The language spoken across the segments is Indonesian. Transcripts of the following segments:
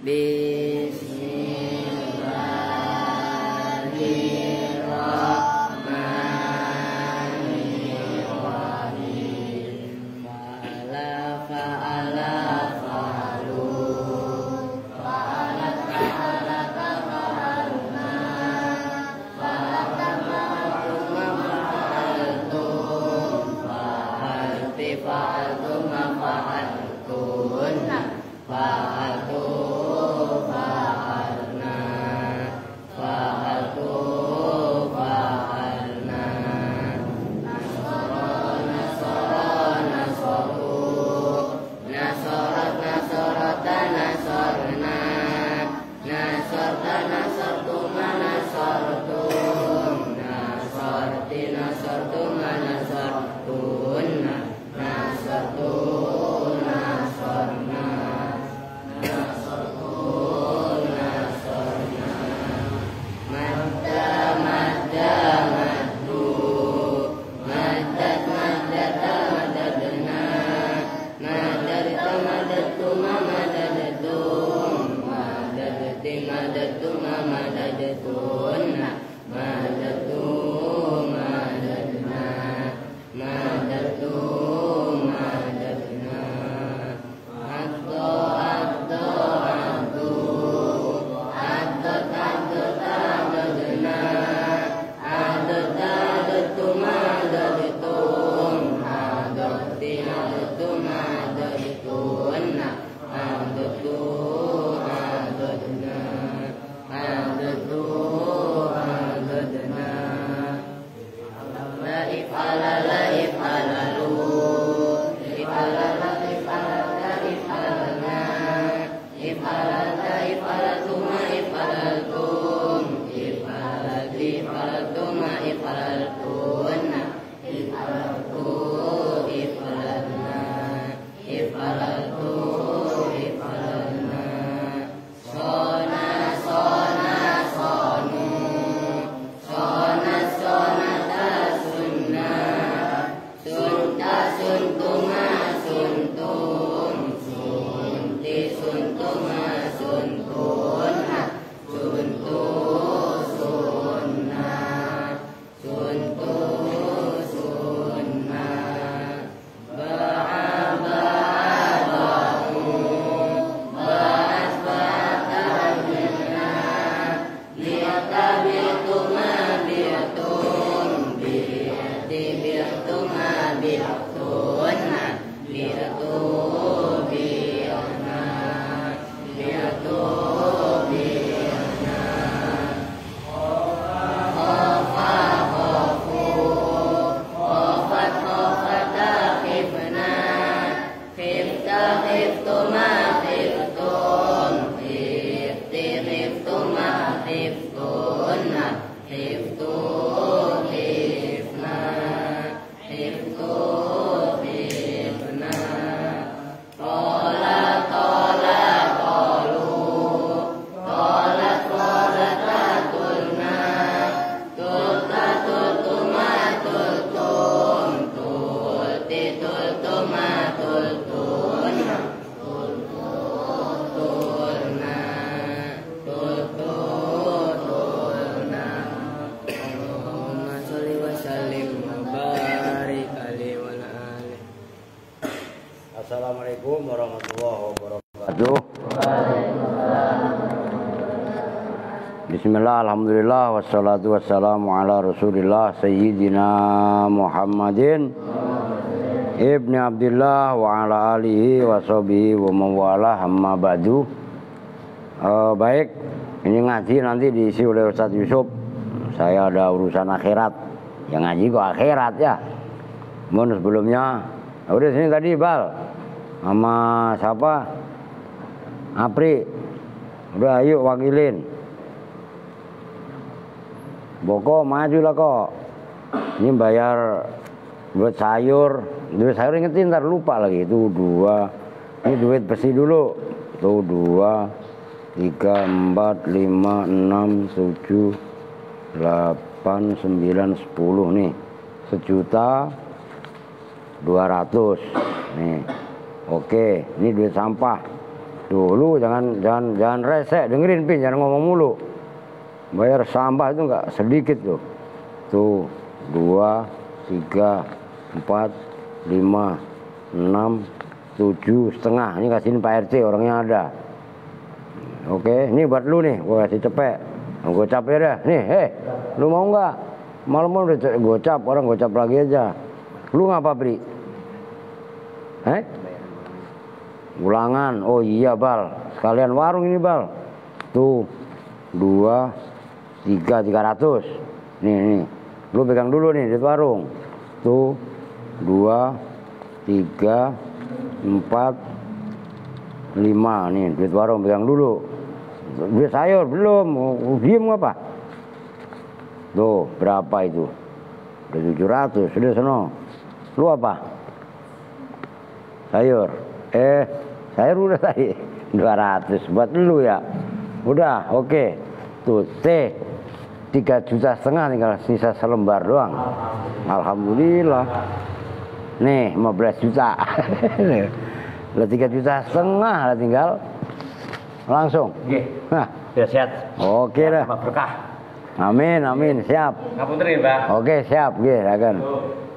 Bismillahirrahmanirrahim. Fa'ala fa'alu fa'ala fa'ala fa'alna fa'altum fa'altum fa'alti fa'altum fa'altunna fa'altu fa'alna fa'altu fa'alna nasara nasaru nasarat nasarata nasarna nasarta nasartuma nasartum nasarti nasartuma nasartunna nasartu nasarna madda madda maddu maddat maddata maddadna maddarta maddatuma maddadatum maddadti maddatuma maddadatuna maddatu maddadna maddatu maddadna addo addo addu addot addot addadna addot addotuma addadatum addotti addotuma addadatuna addatu addadna addatu addadna la if'ala la if'alalu if'ala la if'alata if'alna if'alata if'alatuma if'alatum if'alati if'alatuma if'alatunna if'alatu if'alatna if'alatu if'alatna sona sona sonu sona sonata sunna sunta suntuma suntum sunti suntuma suntunna suntu sunna suntu sunna ba'a ba'a ba'u ba'at ba'atahna liata bi'tuma bi'tum bi'ti bi'tuma bi'tunna bi'tu bi'na bi'tu bi'na khofa khofu khofat khofata khifna khifta khiftuma khiftum khifti khiftuma khiftunna khiftu khifna khiftu khifna qala qala qalu qalat qalatatulna tulta tultuma tultum tulti tultuma tultunna tultu tulna tultu tulna Allahumma sholli wa sallim wa barik alaihi wa ala alihi. Assalamualaikum warahmatullahi wabarakatuh. Bismillah, alhamdulillah, wassalatu wassalamu ala rasulillah Sayyidina Muhammadin Ibni Abdillah wa ala alihi wa sahbihi wa mawala amma ba'du. Baik, ini ngaji nanti diisi oleh Ustadz Yusuf. Saya ada urusan akhirat. Yang ngaji kok akhirat ya. Mohon sebelumnya, udah sini tadi Bal sama siapa? Apri. Udah ayo wakilin. Boko maju lah kok. Ini bayar buat sayur. Duit sayur ingetin ntar lupa lagi. Itu 2. Ini duit besi dulu. Tuh 2, 3, 4, 5, 6, 7, 8, 9, 10 nih. 1.200.000 nih. Oke, ini duit sampah 2 Tuh, lu jangan resek, dengerin Pin, jangan ngomong mulu. Bayar sampah itu enggak sedikit tuh. Tuh, 2, 3, 4, 5, 6, 7 setengah. Ini kasihin Pak RT, orangnya ada. Oke, ini buat lu nih, gua kasih cepet. Gocap ya dah. Nih, lu mau nggak? Malam-malam udah gocap, orang gocap lagi aja. Lu ngapa, Pri? Ulangan. Oh iya, Bal. Sekalian warung ini, Bal. Tuh, 2, 3, 300. Nih. Lu pegang dulu nih di warung. Tuh, 2, 3, 4, 5. Nih, duit warung pegang dulu. Duit sayur belum. Diem apa? Tuh, berapa itu? Udah 700. Sudah sono. Lu apa? Sayur. Sayur udah tadi 200 buat lu ya. Udah, oke. Tuh, 3,5 juta tinggal sisa selembar doang. Alhamdulillah. Nih, 15 juta. Lah 3,5 juta lah tinggal. Langsung. Nggih. Nah, Ya sehat. oke dah. Berkah. Amin, siap. Ngapunten, Mbak. Oke, siap, nggih, akan.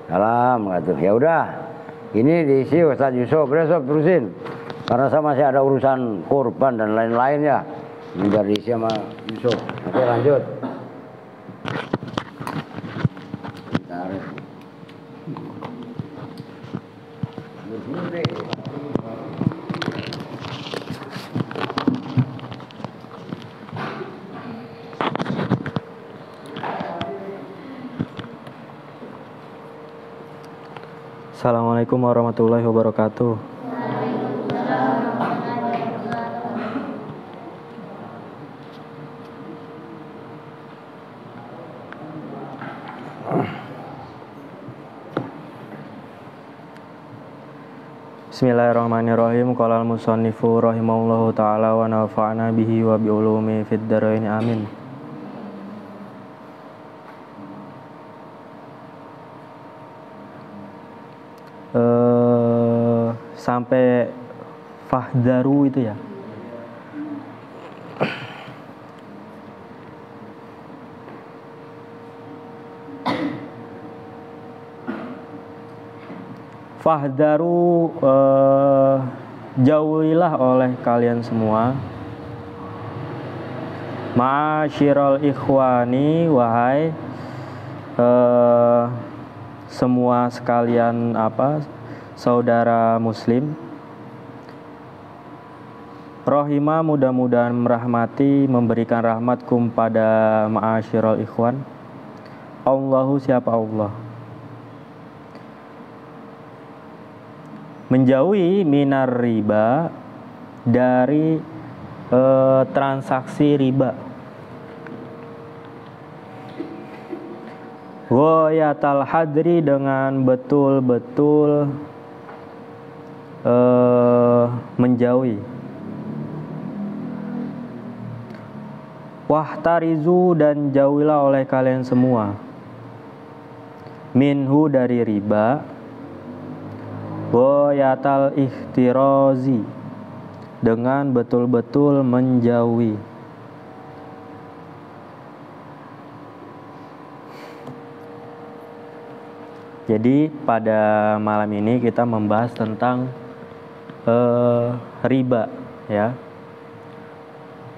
Salam atuh. Ya udah. Ini diisi Ustaz Yusuf, besok terusin. Karena saya masih ada urusan korban dan lain-lain ya. Biar diisi sama Yusuf. Oke, lanjut. Assalamualaikum warahmatullahi wabarakatuh. Bismillahirrahmanirrahim. Qala al-musannifu rahimahullahu taala wa nafa'ana bihi wa bi ulumi fid dharain amin. Sampai fahdaru itu ya. Fahdaru, jauhilah oleh kalian semua. Ma'asyiral ikhwani, wahai semua sekalian saudara muslim. Rohimah, mudah-mudahan merahmati, memberikan rahmatkum pada ma'asyiral ikhwan. Allahu, siapa Allah? Menjauhi minar riba, dari transaksi riba. Ghayatal hadri, dengan betul-betul menjauhi. Wahtarizu, dan jauhilah oleh kalian semua. Minhu, dari riba. Ghayatal ihtirazi, dengan betul-betul menjauhi. Jadi pada malam ini kita membahas tentang riba ya.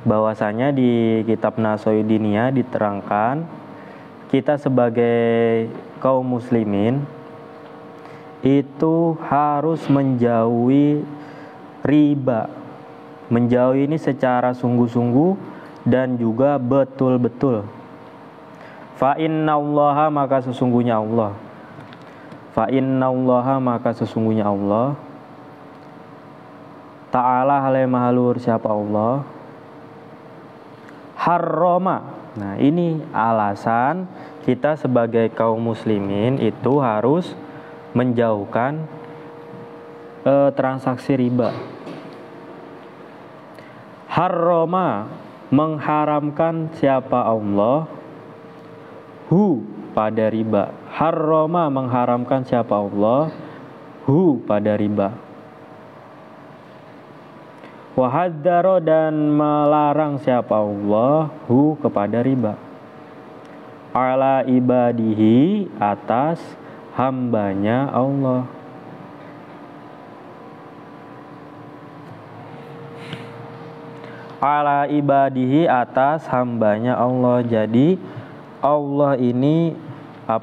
Bahwasanya di kitab Nasoidiniyah diterangkan kita sebagai kaum muslimin itu harus menjauhi riba. Menjauhi ini secara sungguh-sungguh dan juga betul-betul. Fa innallaha, maka sesungguhnya Allah. Fa innallaha, maka sesungguhnya Allah. Ta'ala, hal yang maha luhur, siapa Allah. Harroma. Nah, ini alasan kita sebagai kaum muslimin itu harus menjauhkan transaksi riba. Harroma, mengharamkan siapa Allah. Hu, pada riba. Harroma, mengharamkan siapa Allah. Hu, pada riba. Wahadzaro dan melarang siapa Allah hu kepada riba. Ala ibadihi atas hambanya Allah. Ala ibadihi atas hambanya Allah. Jadi Allah ini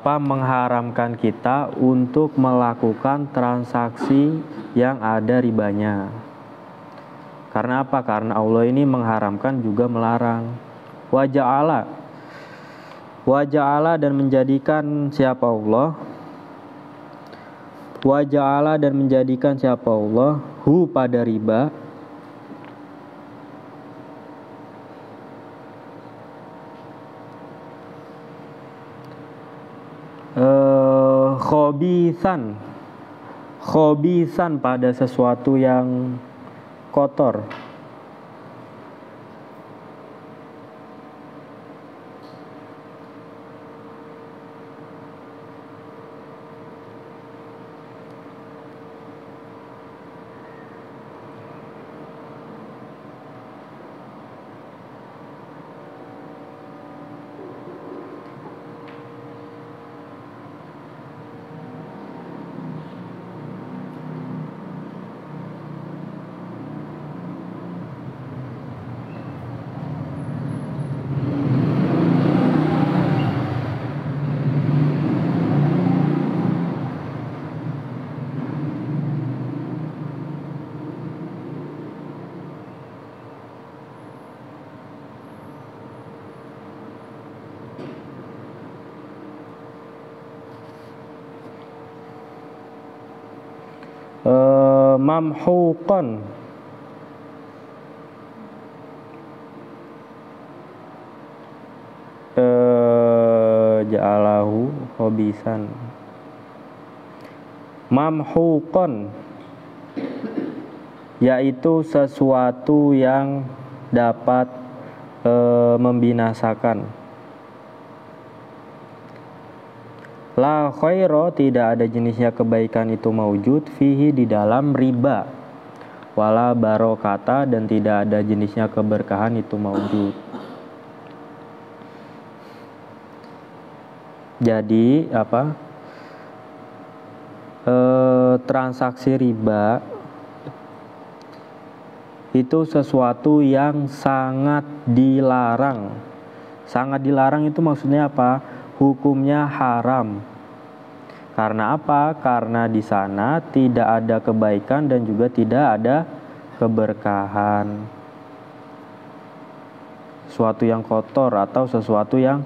mengharamkan kita untuk melakukan transaksi yang ada ribanya. Karena apa? Karena Allah ini mengharamkan juga melarang. Waja'ala dan menjadikan siapa Allah? Waja'ala dan menjadikan siapa Allah hu pada riba. Khobisan pada sesuatu yang kotor. Mamhuqan ja'alahu khobisan. Mamhuqan yaitu sesuatu yang dapat membinasakan. La khairo tidak ada jenisnya kebaikan itu maujud fihi di dalam riba. Wala barokata dan tidak ada jenisnya keberkahan itu maujud. Jadi transaksi riba itu sesuatu yang sangat dilarang. Sangat dilarang itu maksudnya apa? Hukumnya haram. Karena apa? Karena di sana tidak ada kebaikan dan juga tidak ada keberkahan. Sesuatu yang kotor atau sesuatu yang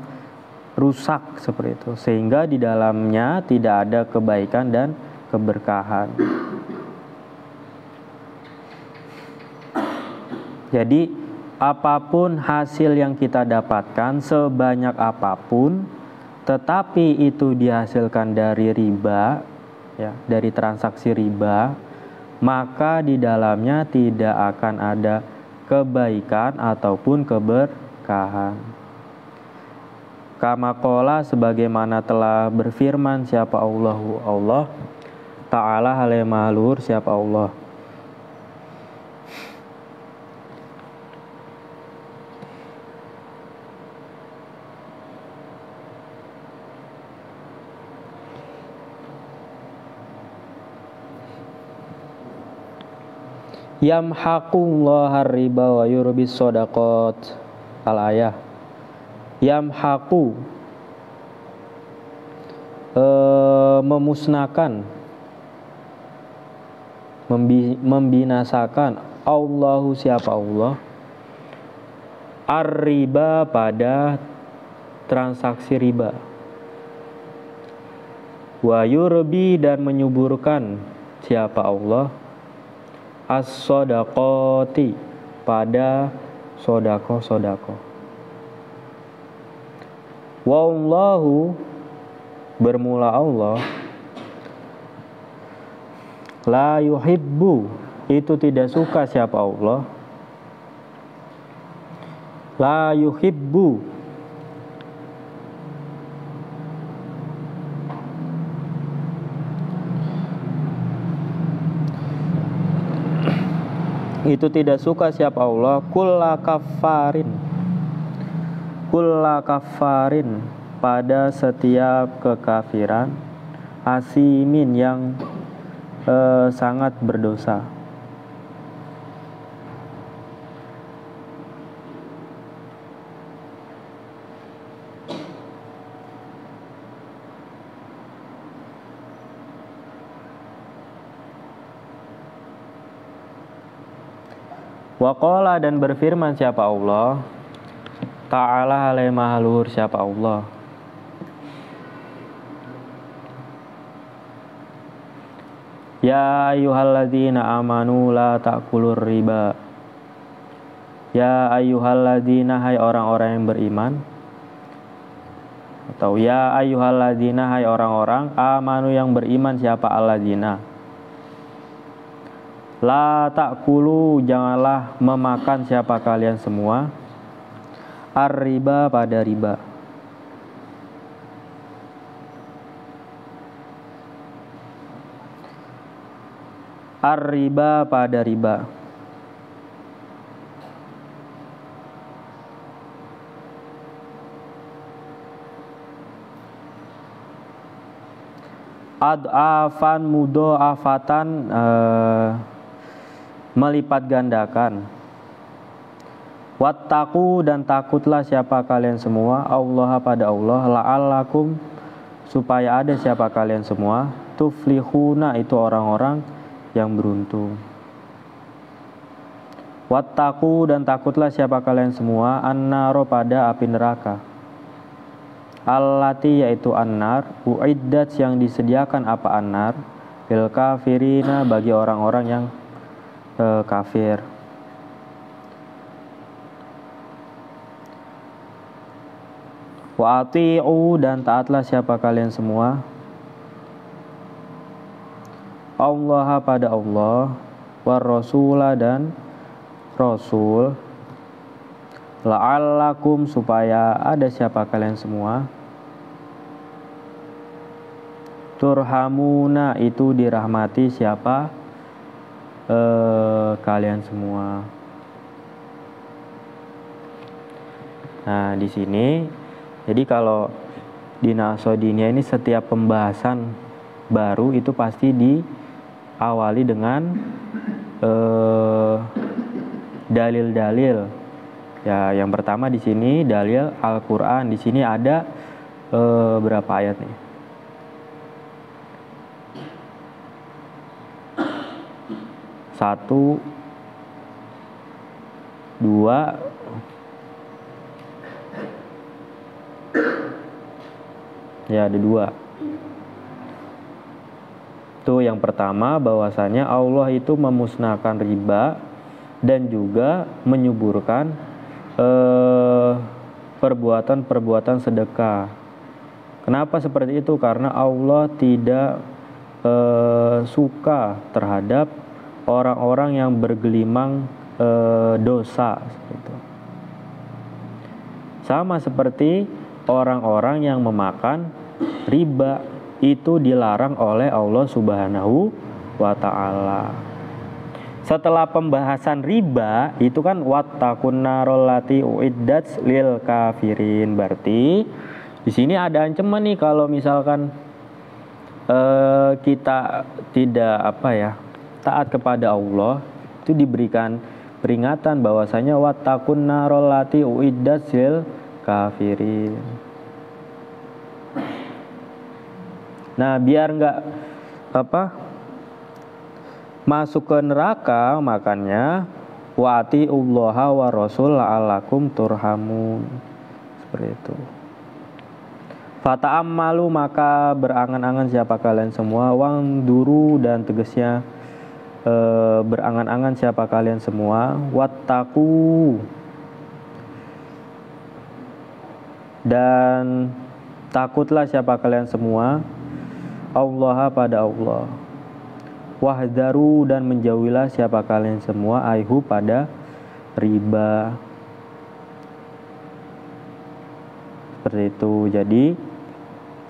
rusak seperti itu. Sehingga di dalamnya tidak ada kebaikan dan keberkahan. Jadi apapun hasil yang kita dapatkan, sebanyak apapun, tetapi itu dihasilkan dari riba, ya, dari transaksi riba, maka di dalamnya tidak akan ada kebaikan ataupun keberkahan. Kama qala sebagaimana telah berfirman siapa Allah Ta'ala hal mahlur siapa Allah. Yamhaqullahu riba wa yurbis shadaqat. Al-ayah. Yamhaqu memusnahkan, membinasakan Allahu siapa Allah ar-riba pada transaksi riba. Wa yurbi dan menyuburkan siapa Allah as-shadaqati pada sodako. Wallahu bermula Allah la yuhibbu itu tidak suka siapa Allah la yuhibbu itu tidak suka siapa Allah kulla kafarin pada setiap kekafiran asimin yang sangat berdosa. Waqala dan berfirman siapa Allah Ta'ala alaihi maha luhur siapa Allah Ya ayyuhalladzina amanu la ta'kulur riba. Ya ayyuhalladzina hai orang-orang yang beriman. Atau ya ayyuhalladzina hai orang-orang amanu yang beriman siapa alladzina. La ta'kulu janganlah memakan siapa kalian semua ar-riba pada riba. Ar-riba pada riba. Ad'afan mudha'afatan melipat gandakan. Wattaqu dan takutlah siapa kalian semua Allah pada Allah la'allakum supaya ada siapa kalian semua tuflihuna itu orang-orang yang beruntung. Wattaqu dan takutlah siapa kalian semua an-naro pada api neraka. Allati yaitu an-nar uiddat yang disediakan apa an-nar lil kafirina bagi orang-orang yang kafir. Wa ati'u dan taatlah siapa kalian semua Allah pada Allah war rasula dan rasul la'allakum supaya ada siapa kalian semua turhamuna itu dirahmati siapa kalian semua. Nah di sini jadi kalau di Naqsadiyyah ini setiap pembahasan baru itu pasti diawali dengan dalil-dalil. Ya, yang pertama di sini dalil Al-Qur'an. Di sini ada berapa ayat nih? Satu, dua, ya ada dua. Itu yang pertama bahwasanya Allah itu memusnahkan riba dan juga menyuburkan perbuatan-perbuatan sedekah. Kenapa seperti itu? Karena Allah tidak suka terhadap orang-orang yang bergelimang dosa. Gitu. Sama seperti orang-orang yang memakan riba itu dilarang oleh Allah Subhanahu wa ta'ala. Setelah pembahasan riba itu kan wattaqun narol lati uiddat lil kafirin. Berarti di sini ada ancaman nih kalau misalkan kita tidak taat kepada Allah, itu diberikan peringatan bahwasanya wattaqun narol lati uiddat lil kafirin. Nah, biar enggak masuk ke neraka, makanya wati ullaha wa rasul la'allakum turhamun. Seperti itu. Fata'ammalu maka berangan-angan siapa kalian semua wang duru dan tegasnya berangan-angan siapa kalian semua wattaqu dan takutlah siapa kalian semua Allah pada Allah. Wahdaru dan menjauhilah siapa kalian semua aihu pada riba. Seperti itu. Jadi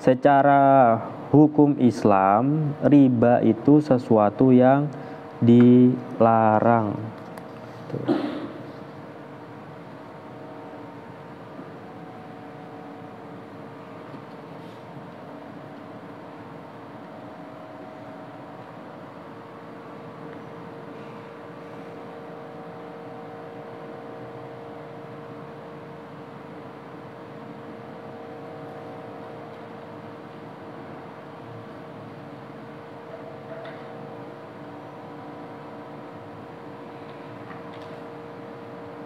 secara hukum Islam riba itu sesuatu yang dilarang. itu.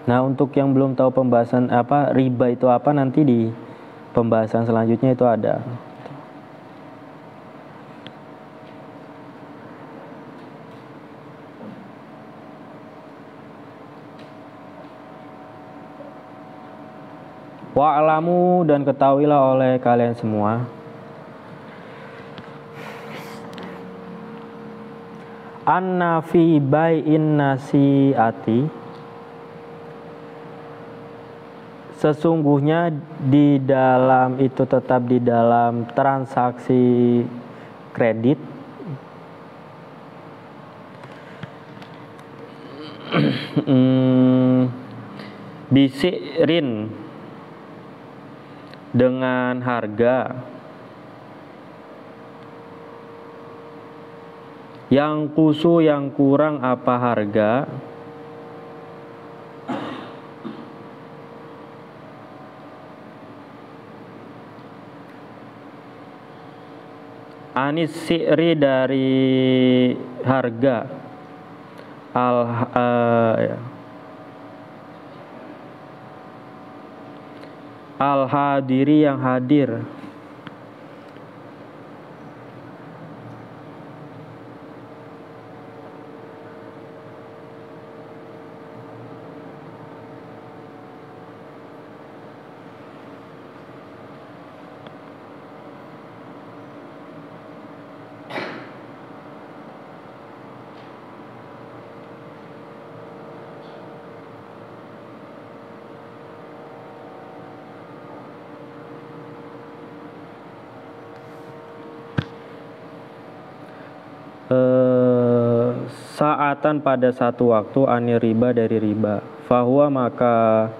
Nah, untuk yang belum tahu pembahasan apa riba itu apa, nanti di pembahasan selanjutnya itu ada. Wa'lamu, dan ketahuilah oleh kalian semua, anna fi bai'in nasi'ati, sesungguhnya di dalam itu, tetap di dalam transaksi kredit, bisirin, dengan harga yang kusu, yang kurang apa harga, anis si'ri, dari harga, al hadiri, yang hadir. Saatan, pada satu waktu, ani riba, dari riba. Fahuwa, maka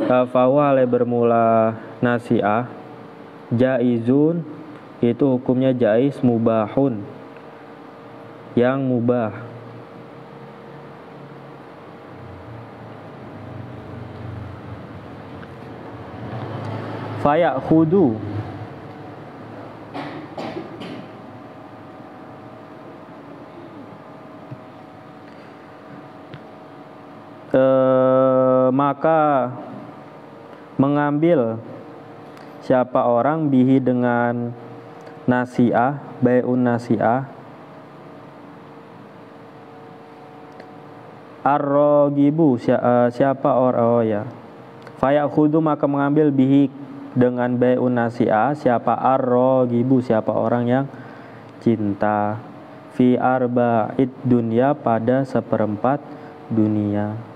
fahuwa, oleh bermula nasi'ah, jaizun, itu hukumnya jaiz, mubahun, yang mubah. Fayakhudu, maka mengambil siapa orang, bihi, dengan nasi'ah, bai'un nasi'ah, ar-rogibu, siapa orang, oh ya, fayakhudu, maka mengambil, bihi, dengan bai'un nasi'ah, siapa ar-rogibu, siapa orang yang cinta, fi arba'id dunya, pada seperempat dunia.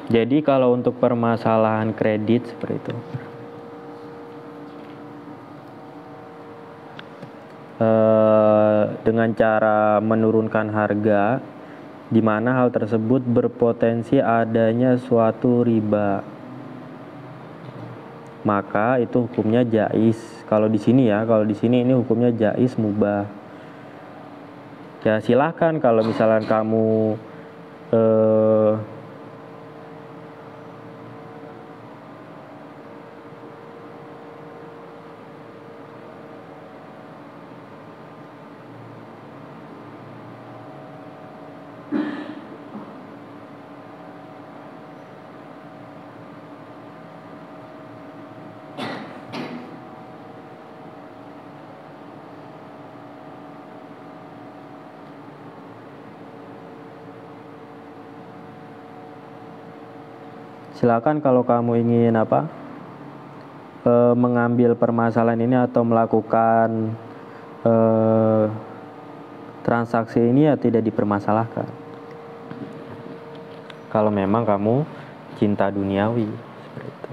Jadi kalau untuk permasalahan kredit seperti itu, dengan cara menurunkan harga, di mana hal tersebut berpotensi adanya suatu riba, maka itu hukumnya jaiz. Kalau di sini ya, kalau di sini ini hukumnya jaiz, mubah. Ya silahkan kalau misalkan kamu Silakan kalau kamu ingin mengambil permasalahan ini atau melakukan transaksi ini, ya tidak dipermasalahkan. Kalau memang kamu cinta duniawi seperti itu.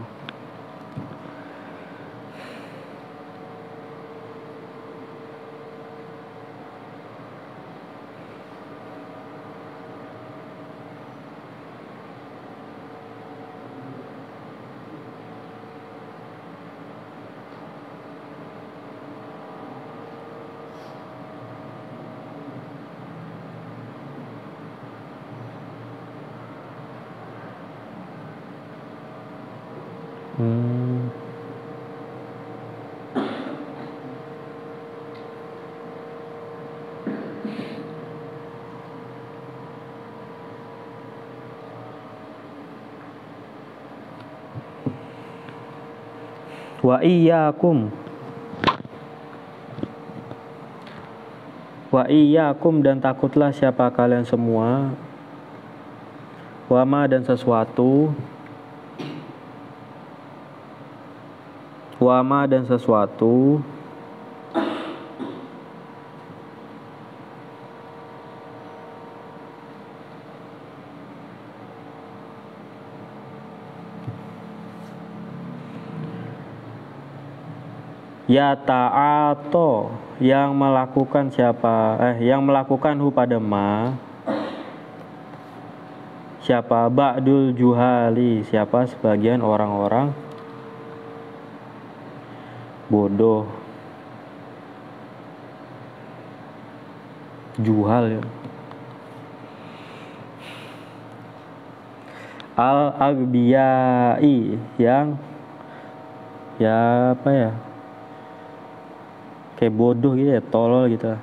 Wa iyyakum dan takutlah siapa kalian semua, wama dan sesuatu, ya ta'ato yang melakukan hu pada siapa ba'dul juhali, siapa sebagian orang-orang bodoh, juhal ya. Al-agbiyai yang kayak bodoh gitu ya, tolol gitu.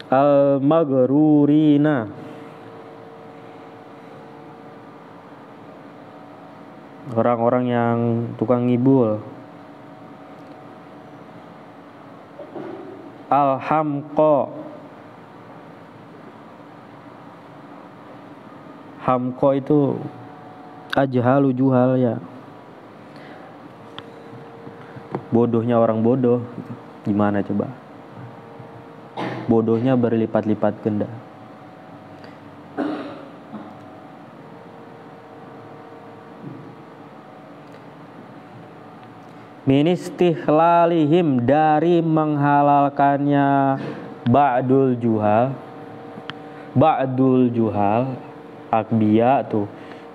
Al-maghrurina, orang-orang yang tukang ngibul. Al-hamqa, hamqa itu ajhalu juhal ya, bodohnya orang bodoh. Gimana coba? Bodohnya berlipat-lipat ganda. Min istihlalihim, dari menghalalkannya ba'dul juhal, akbiya tuh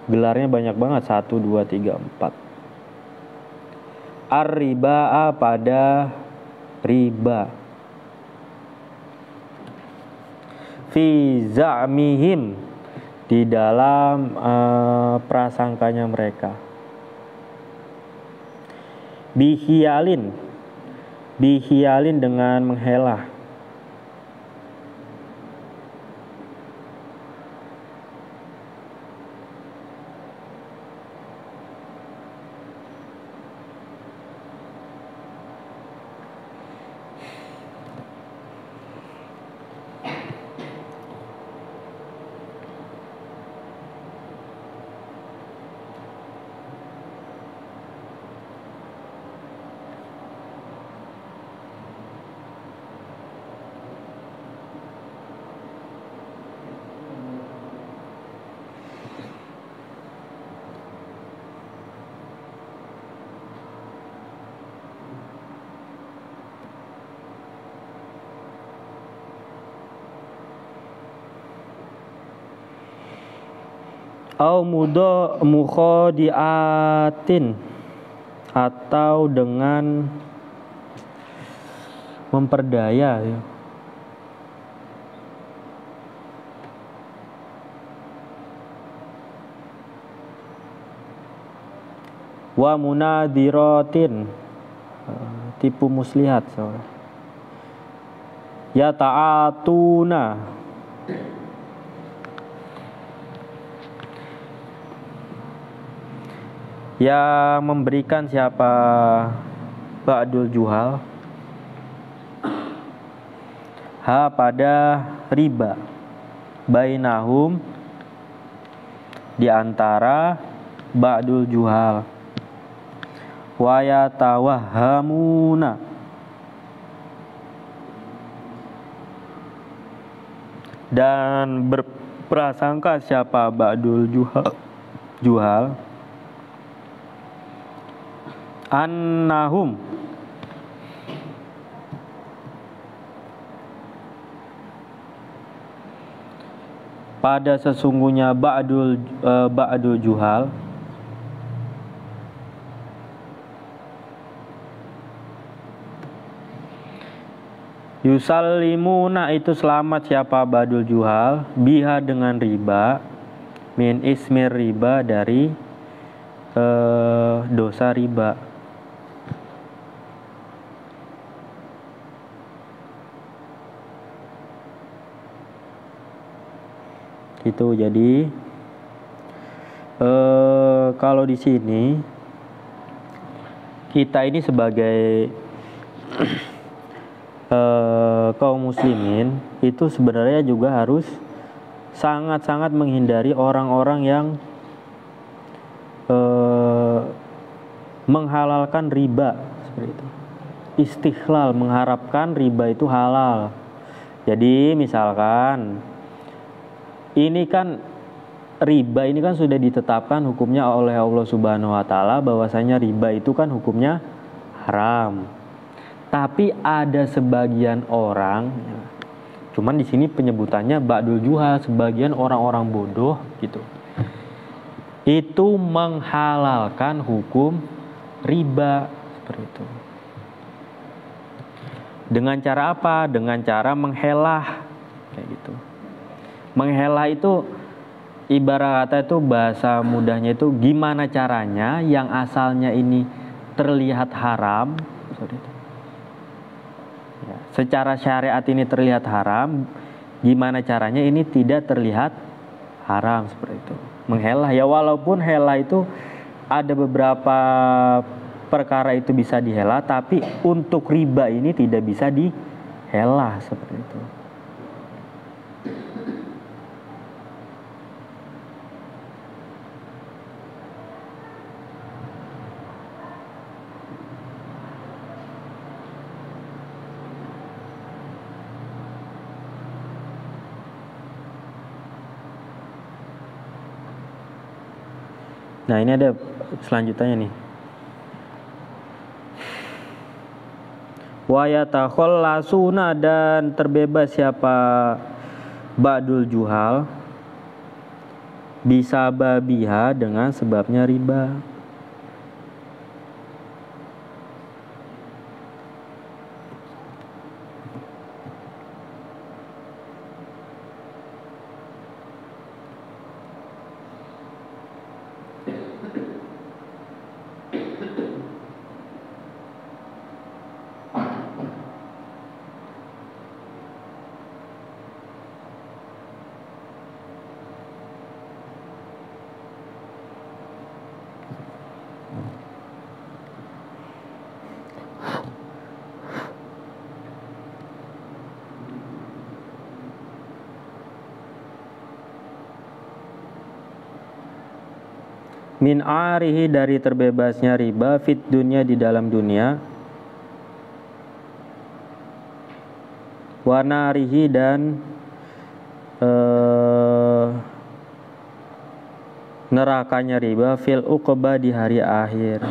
gelarnya banyak banget, 1, 2, 3, 4. Ar-riba'a, pada riba. Fi za'mihim, di dalam prasangkanya mereka. Bihialin dengan menghela. Au mukhadi'atin, atau dengan memperdaya ya. Wa munadiratin, tipu muslihat. Ya ta'atuna, Yang memberikan siapa? Ba'dul juhal. Ha pada riba. Bainahum, di antara ba'dul juhal. Wa yatawahhamuna, dan berprasangka siapa ba'dul juhal annahum, pada sesungguhnya ba'dul juhal yusallimuna, itu selamat siapa ba'dul juhal biha, dengan riba, min ismir riba, dari dosa riba. Gitu. Jadi kalau di sini kita ini sebagai kaum muslimin itu sebenarnya juga harus sangat-sangat menghindari orang-orang yang menghalalkan riba seperti itu. Istighlal, mengharapkan riba itu halal. Jadi misalkan ini kan riba ini kan sudah ditetapkan hukumnya oleh Allah Subhanahu wa taala bahwasanya riba itu kan hukumnya haram. Tapi ada sebagian orang, cuman di sini penyebutannya ba'dul juhal, sebagian orang-orang bodoh gitu. Itu menghalalkan hukum riba seperti itu. Dengan cara apa? Dengan cara menghelah kayak gitu. Menghelah itu ibarat kata itu bahasa mudahnya itu gimana caranya yang asalnya ini terlihat haram seperti itu. Ya, secara syariat ini terlihat haram, gimana caranya ini tidak terlihat haram seperti itu. Menghelah, ya walaupun helah itu ada beberapa perkara itu bisa dihela, tapi untuk riba ini tidak bisa dihela seperti itu. Nah ini ada selanjutnya nih. Wa yatakhallasuna, dan terbebas siapa ba'dul juhal bisa babiha, dengan sebabnya riba. Min arihi, dari terbebasnya riba, fit dunya, di dalam dunia, wa narihi, dan nerakanya riba, fil uqba, di hari akhir.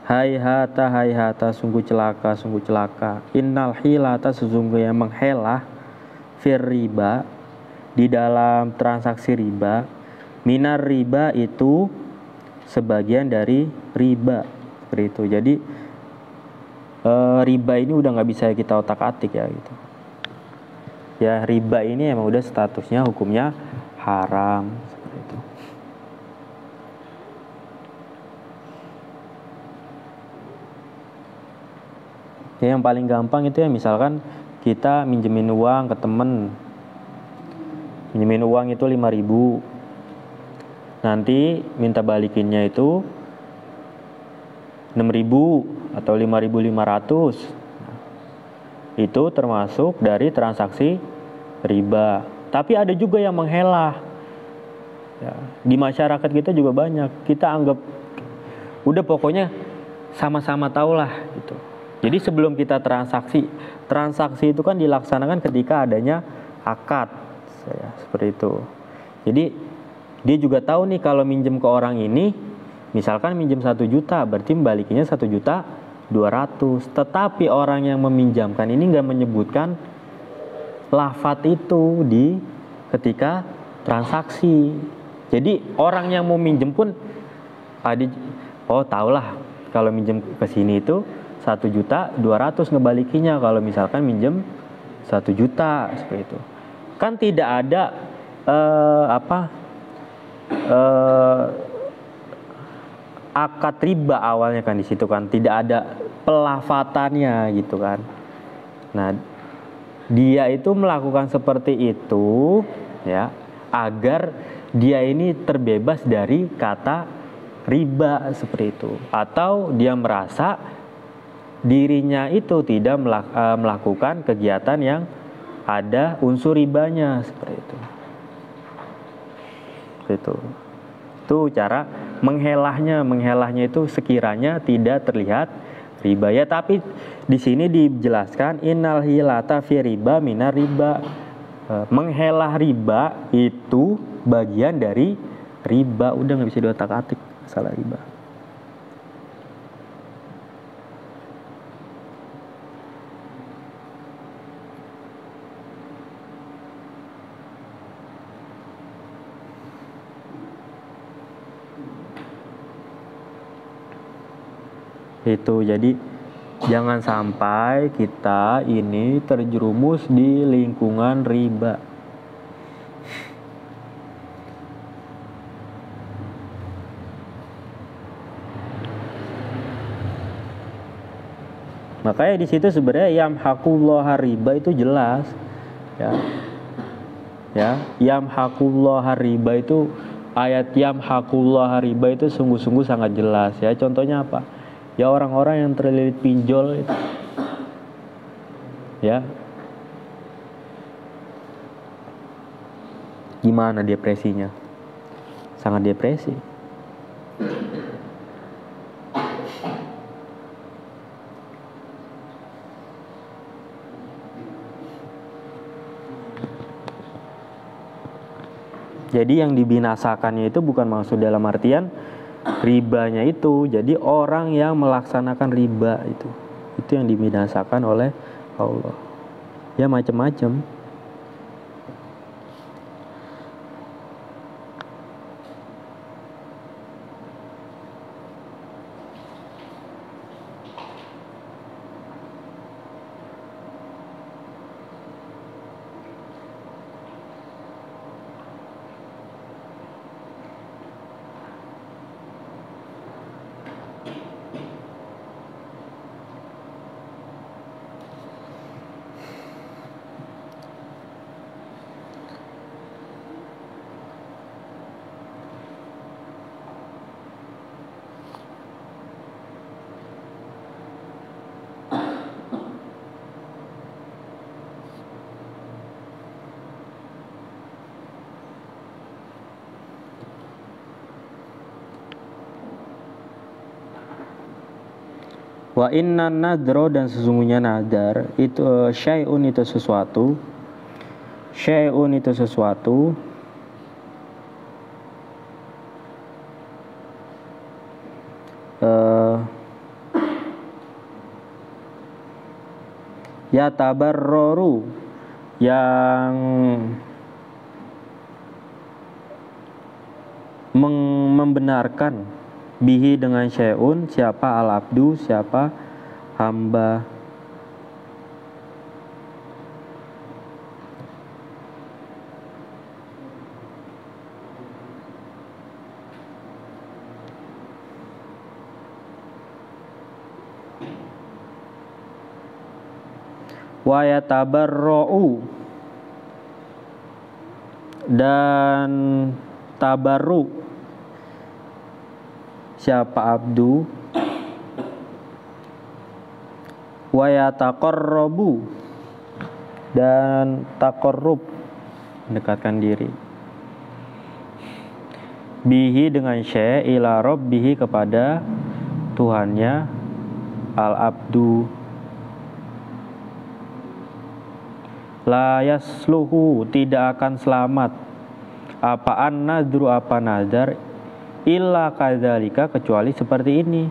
Hayhata, sungguh celaka. Innal hilata, sesungguhnya menghelah, fir riba, di dalam transaksi riba, minar riba, itu sebagian dari riba seperti itu. Jadi riba ini udah nggak bisa kita otak-atik ya gitu. Ya riba ini emang udah statusnya hukumnya haram seperti itu. Ya, yang paling gampang itu ya misalkan kita minjemin uang ke temen, minjemin uang itu 5.000. nanti minta balikinnya itu 6.000 atau 5.500. Itu termasuk dari transaksi riba. Tapi ada juga yang menghelah. Ya, di masyarakat kita juga banyak. Kita anggap udah pokoknya sama-sama tahulah gitu. Jadi sebelum kita transaksi itu kan dilaksanakan ketika adanya akad, ya, seperti itu. Jadi dia juga tahu nih kalau minjem ke orang ini, misalkan minjem 1 juta, berarti balikinnya 1.200.000. Tetapi orang yang meminjamkan ini nggak menyebutkan lafadz itu di ketika transaksi. Jadi orang yang mau minjem pun, tahulah kalau minjem ke sini itu 1.200.000 ngebalikinya kalau misalkan minjem 1 juta, seperti itu. Kan tidak ada akad riba awalnya kan di situ kan, tidak ada pelafatannya gitu kan. Nah, dia itu melakukan seperti itu ya agar dia ini terbebas dari kata riba, seperti itu. Atau dia merasa dirinya itu tidak melakukan kegiatan yang ada unsur ribanya, seperti itu. Itu cara menghelahnya itu sekiranya tidak terlihat riba ya. Tapi di sini dijelaskan innal hilata fi riba minar riba. Menghelah riba itu bagian dari riba. Udah nggak bisa diotak-atik masalah riba. Itu jadi jangan sampai kita ini terjerumus di lingkungan riba. Makanya di situ sebenarnya yamhaqullah riba itu jelas ya yamhaqullah riba itu, ayat yamhaqullah riba itu sungguh-sungguh sangat jelas ya. Contohnya apa? Ya orang-orang yang terlilit pinjol itu, ya gimana depresinya? Sangat depresi. Jadi yang dibinasakannya itu bukan maksud dalam artian ribanya itu, jadi orang yang melaksanakan riba itu yang dibinasakan oleh Allah. Ya macam-macam. Wa inna nadro, dan sesungguhnya nadar itu syai'un itu sesuatu, syai'un itu sesuatu ya tabarroru, yang membenarkan bihi dengan syai'un, siapa al-abdu, siapa hamba. Wa yatabarra'u, dan tabarru siapa abdu, wa yataqarrabu, dan taqarrub, mendekatkan diri, bihi dengan syai' ila rabbihi, kepada Tuhannya, al abdu, la yasluhu, tidak akan selamat, apaan nadru, apa nazar, illa kadzalika, kecuali seperti ini.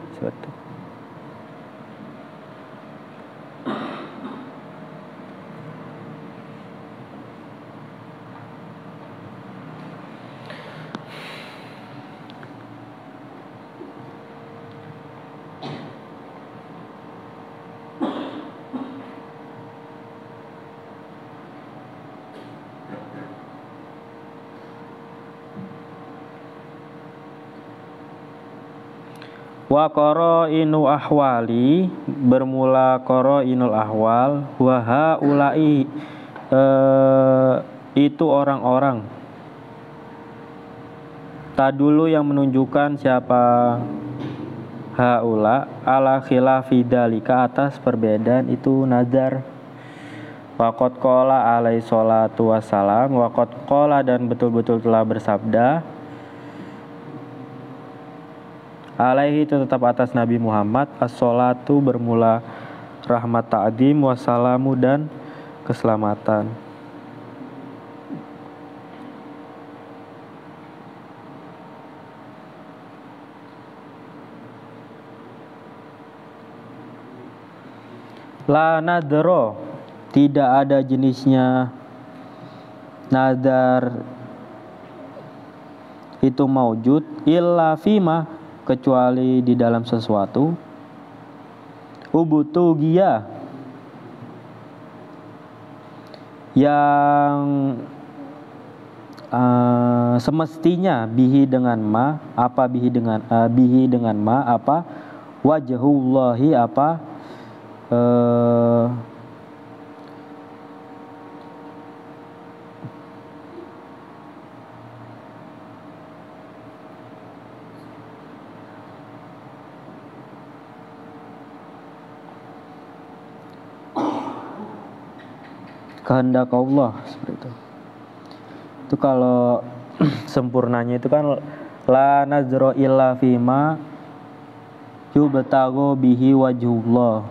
Wa qara'inu ahwali, bermula qara'inul ahwal, wa haula'i, itu orang-orang. Tadulu, yang menunjukkan siapa haula, ala khilafi dalika, atas perbedaan itu nazar. Waqad qala alaihi salatu wassalam, waqad qala, dan betul-betul telah bersabda, alaihi, itu tetap atas Nabi Muhammad, as-sholatu, bermula rahmat ta'dim, wassalamu, dan keselamatan. La nadro, tidak ada jenisnya nadar itu maujud, illa fima, kecuali di dalam sesuatu, ubutugia, yang semestinya, bihi dengan ma, apa bihi dengan ma, apa wajhullahi, apa kehendak Allah, seperti itu. Itu kalau sempurnanya itu kan la nazro illa fima yubtago bihi wajhullah,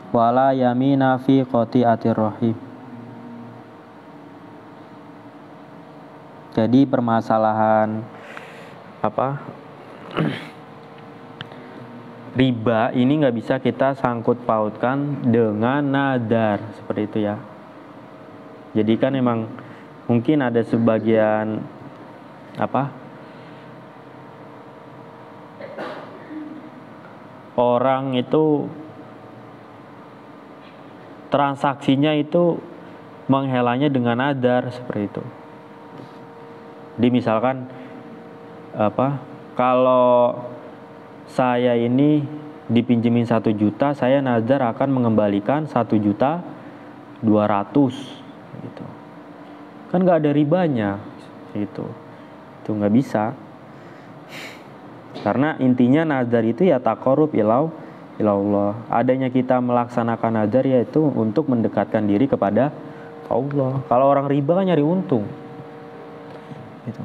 wala yamina fi qati'atir rahim. Jadi permasalahan apa riba ini nggak bisa kita sangkut pautkan dengan nadar, seperti itu ya. Jadi kan emang mungkin ada sebagian orang itu transaksinya itu menghelanya dengan nadar, seperti itu. Jadi misalkan kalau saya ini dipinjemin 1 juta, saya nazar akan mengembalikan 1.200.000 gitu. Kan nggak ada ribanya, gitu. Itu nggak bisa. Karena intinya nazar itu ya taqarrub ilallah. Adanya kita melaksanakan nazar yaitu untuk mendekatkan diri kepada Allah. Kalau orang riba kan nyari untung. Gitu.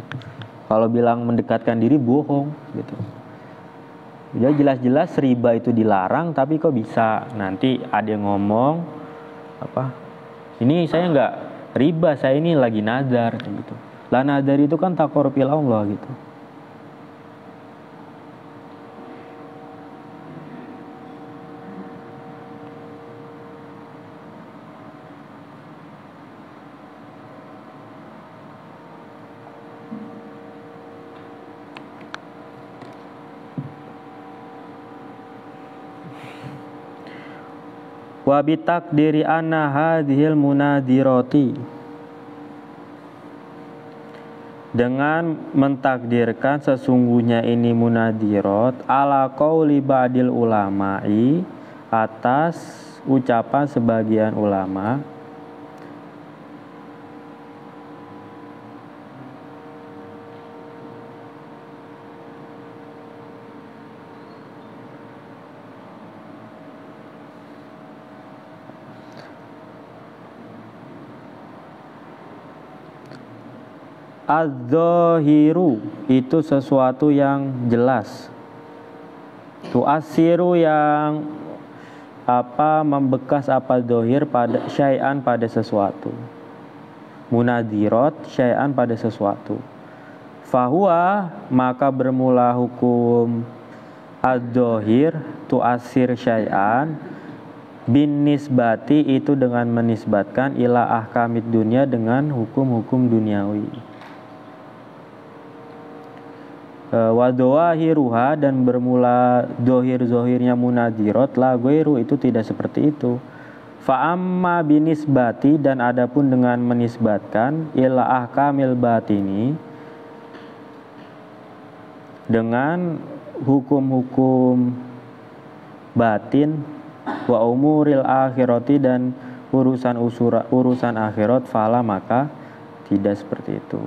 Kalau bilang mendekatkan diri bohong, gitu. Ya jelas-jelas riba itu dilarang, tapi kok bisa nanti ada yang ngomong ini saya nggak riba, saya ini lagi nazar, gitu. Lah nazar itu kan taqarrub ilallah, gitu. Wa bitakdiri anna hadhil munadirati, dengan mentakdirkan sesungguhnya ini munadirat, ala qauli ba'dil ulama'i, atas ucapan sebagian ulama, Az-zahiru itu sesuatu yang jelas. Tu'asiru yang membekas zahir pada syai'an pada sesuatu. Munadirat syai'an pada sesuatu. Fahuwa maka bermula hukum az-zahir tu'asir syai'an bin nisbati itu dengan menisbatkan ila ahkamid dunia dengan hukum-hukum duniawi. Wa dhawahiruha dan bermula zohir-zohirnya munadirat la ghairu itu tidak seperti itu. Fa amma binisbati dan adapun dengan menisbatkan ila ahkamil batini dengan hukum-hukum batin wa umuril akhirati dan urusan akhirat fala maka tidak seperti itu.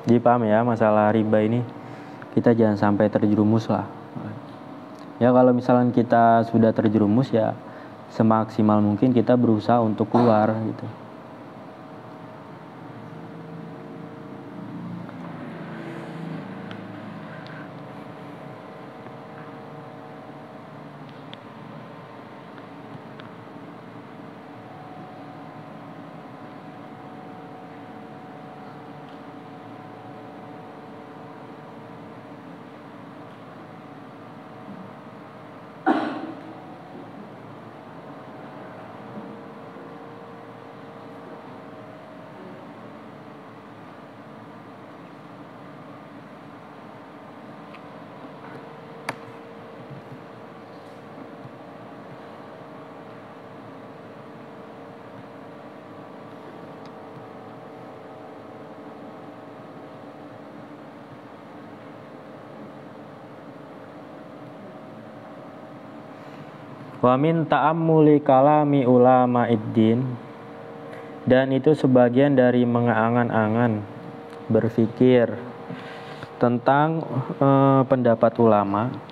Dipaham ya masalah riba ini, kita jangan sampai terjerumus lah. Ya kalau misalnya kita sudah terjerumus ya semaksimal mungkin kita berusaha untuk keluar gitu. Wa min ta'ammuli kalami ulama iddin, dan itu sebagian dari mengangan-angan berpikir tentang pendapat ulama.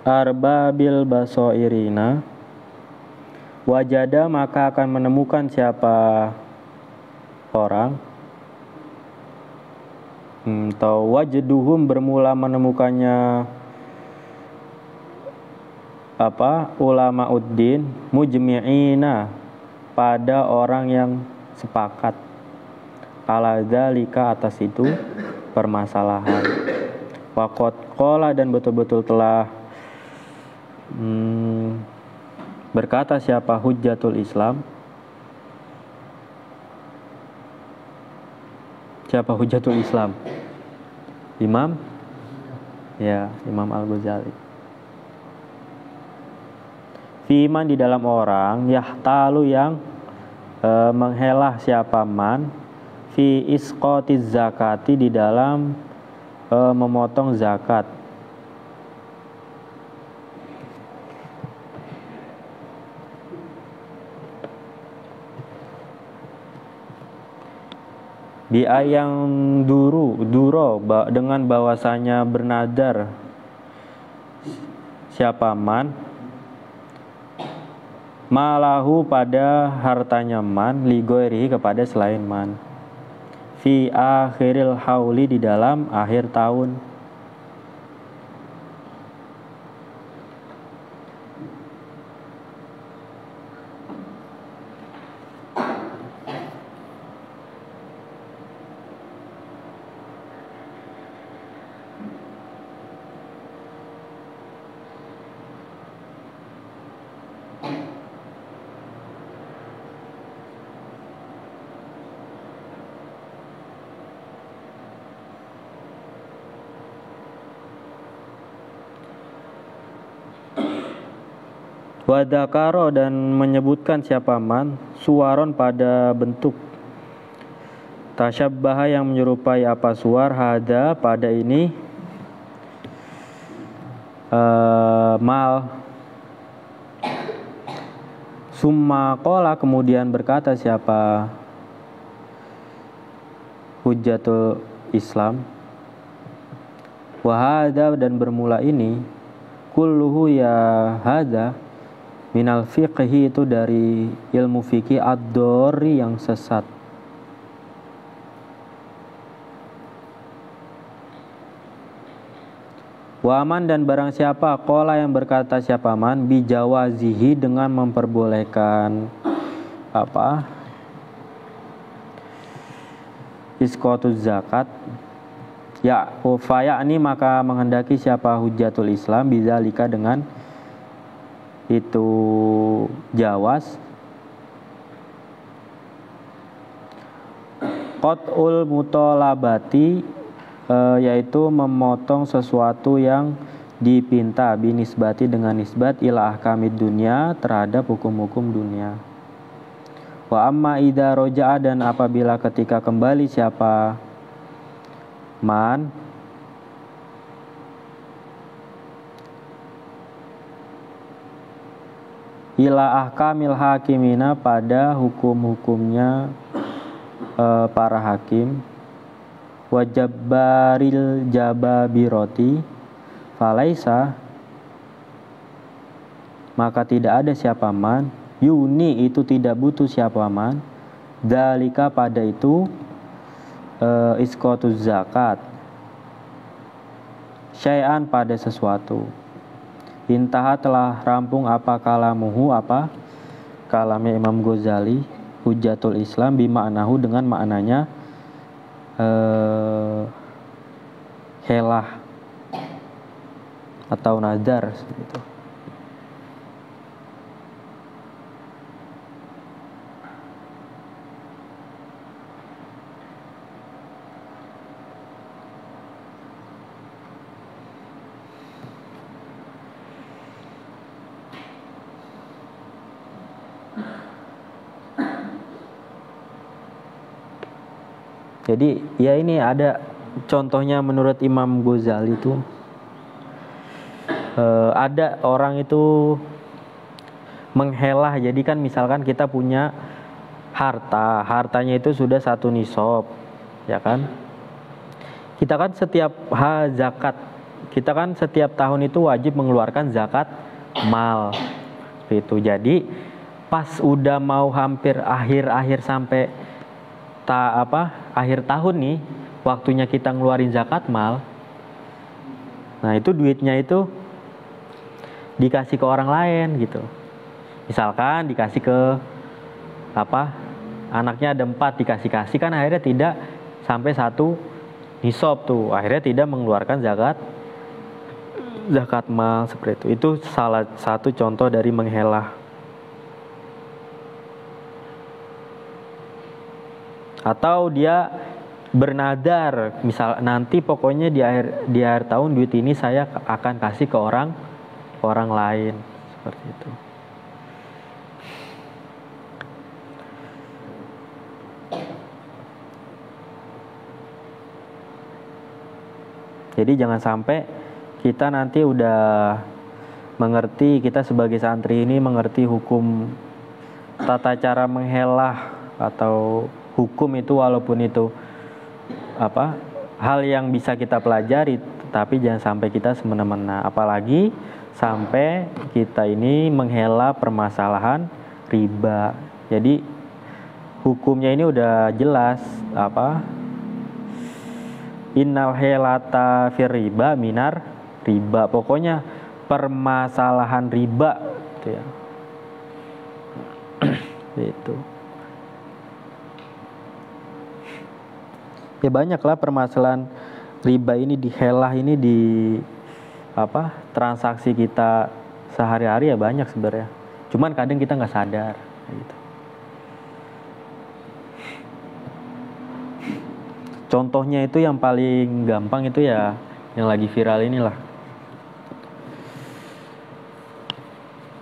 Arbabil basoirina, wajada maka akan menemukan siapa orang, atau wajaduhum bermula menemukannya ulama uddin mujmi'ina pada orang yang sepakat ala dzalika atas itu permasalahan. Waqad qala dan betul-betul telah berkata siapa Hujjatul Islam. Siapa Hujjatul Islam? Imam Al-Ghazali. Fiman di dalam orang yahtalu yang menghelah siapa man fi isqatiz zakati di dalam memotong zakat. yang dengan bahwasanya bernadar siapa man malahu pada hartanya man ligoirihi kepada selain man fi akhiril hauli di dalam akhir tahun. Wadakaro dan menyebutkan siapa man suwaron pada bentuk tasyabbaha yang menyerupai apa suar hada pada ini mal summa qala kemudian berkata siapa Hujjatul Islam wahada dan bermula ini kulluhu ya hada minal fiqhi itu dari ilmu fikih ad-dori yang sesat. Waman dan barang siapa qala yang berkata siapa man bijawazihi dengan memperbolehkan apa isqatuz zakat ya ufaya ini maka menghendaki siapa Hujjatul Islam bizalika dengan itu jawaz qat'ul mutolabati yaitu memotong sesuatu yang dipinta binisbati dengan nisbat ila ahkamid dunia terhadap hukum-hukum dunia. Wa amma idza roja'a dan apabila ketika kembali siapa man ila ahkamil hakimina pada hukum-hukumnya para hakim wajabbaril jababiroti falaisa maka tidak ada siapa man yuni itu tidak butuh siapa man dalika pada itu isqatuz zakat syai'an pada sesuatu intaha telah rampung apa kalamuhu apa kalamnya Imam Ghazali Hujjatul Islam bima'nahu dengan maknanya helah atau nadar gitu. Jadi ya ini ada contohnya menurut Imam Ghazali itu ada orang itu menghelah. Jadi kan misalkan kita punya hartanya itu sudah 1 nisab, ya kan? Kita kan setiap zakat, kita kan setiap tahun itu wajib mengeluarkan zakat mal. Itu jadi pas udah mau hampir akhir sampai akhir tahun nih waktunya kita ngeluarin zakat mal. Nah itu duitnya itu dikasih ke orang lain gitu. Misalkan dikasih ke anaknya ada 4 dikasih kan akhirnya tidak sampai 1 nisab tuh, akhirnya tidak mengeluarkan zakat mal seperti itu. Itu salah satu contoh dari menghelah. Atau dia bernadar, misal nanti pokoknya di akhir tahun duit ini saya akan kasih ke orang lain seperti itu. Jadi jangan sampai kita nanti udah mengerti, kita sebagai santri ini mengerti hukum tata cara menghelah atau hukum itu walaupun itu hal yang bisa kita pelajari, tapi jangan sampai kita semena-mena, apalagi sampai kita ini menghela permasalahan riba. Jadi hukumnya ini udah jelas, innal helata fir riba minar riba, pokoknya permasalahan riba gitu ya. Itu ya, banyaklah permasalahan riba ini dihelah ini di transaksi kita sehari-hari ya, banyak sebenarnya. Cuman kadang kita nggak sadar gitu. Contohnya itu yang paling gampang itu ya yang lagi viral inilah.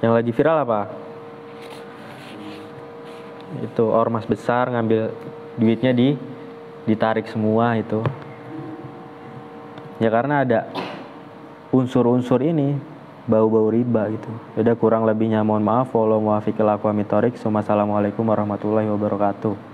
Yang lagi viral apa? Itu ormas besar ngambil duitnya ditarik semua itu. Ya karena ada unsur-unsur ini, bau-bau riba gitu. Udah kurang lebihnya mohon maaf. Wassalamualaikum warahmatullahi wabarakatuh.